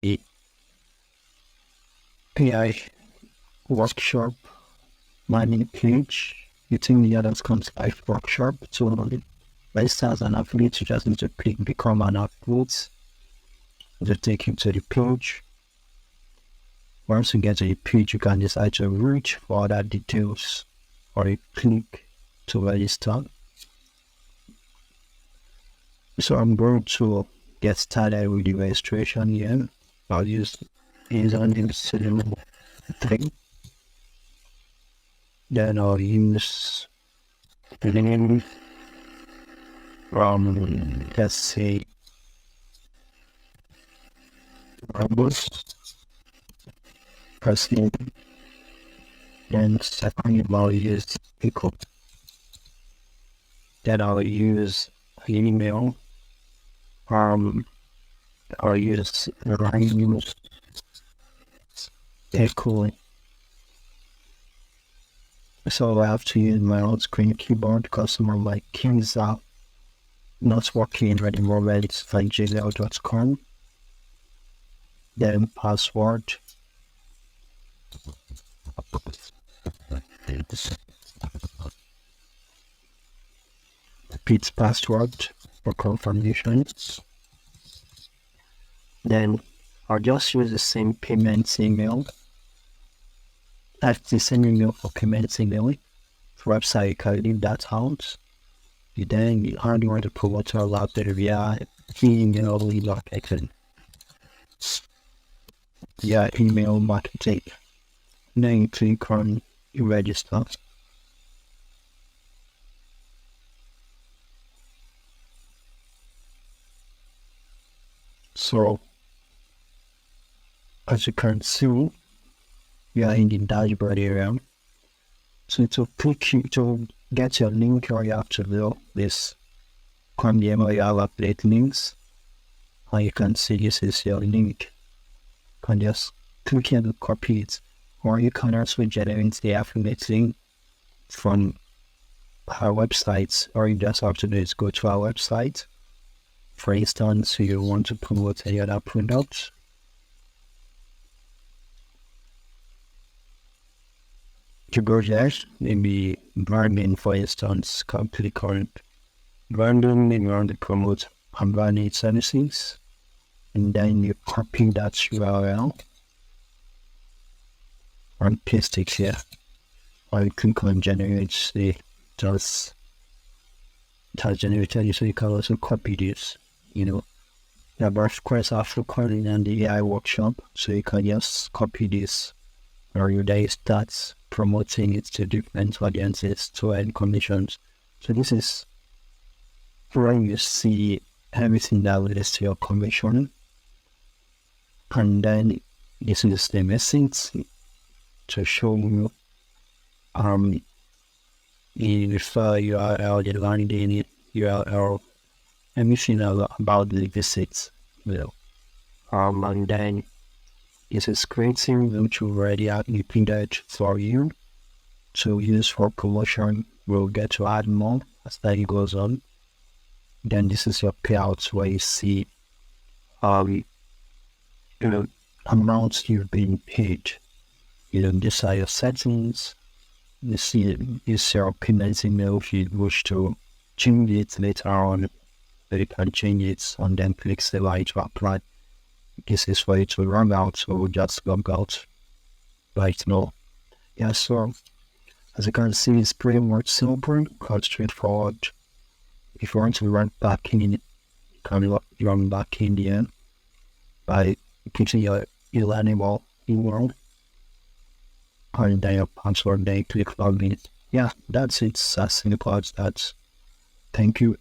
the AI workshop landing page. You think the others comes live workshop. So register as an affiliate, you just need to click become an affiliate. It'll take you to the page. Once you get to the page, you can decide to reach for other details or you click to register. So I'm going to get started with the registration here. I'll use username symbol thing. Then I'll use the name from, let's say, Rambus. First name. Then second, I'll use equal. Then I'll use email. I'll use use equally. So I have to use my own screen keyboard because some of my keys are not working anymore. It's like gmail.com. Then password. Repeat password for confirmation. Then I'll just use the same payment email. That's the same email for payment email. For website, you can leave that out. You hardly want to promote your lab via email marketing. Yeah, email marketing. Then you click on register. So, as you can see, we are in the dashboard area. So to get your link, all you have to do is come here where you have update links. And you can see this is your link. You can just click here and copy it. Or you can also generate the affiliate link from our website. Or you just have to do is go to our website. For instance, you want to promote any other product. To go there, maybe branding, for instance, come to the current branding, and you want to promote branding services, and then you copy that URL and paste it here, or you click on generate, say, it has generated, so you can also copy this, The birth course after calling and the AI workshop, so you can just copy this, or you then start promoting it to different audiences to earn commissions. So this is where you see everything that relates to your commission. And then this is the message to show you the refer URL, the landing URL, everything about the visit. And then this is creating which we already have included for you to use for promotion. We'll get to add more as time goes on. Then this is your payouts where you see amounts you've been paid. These are your settings. You see this your payment email. If you wish to change it later on, you can change it and then click save to apply. This is for you to run out, so we'll just log out right now. Yeah, so as you can see, it's pretty much simple, quite straightforward. If you want to run back in, you can run back in the end by putting your email and then your password, then click login. Yeah, that's it. It's as simple as that. Thank you.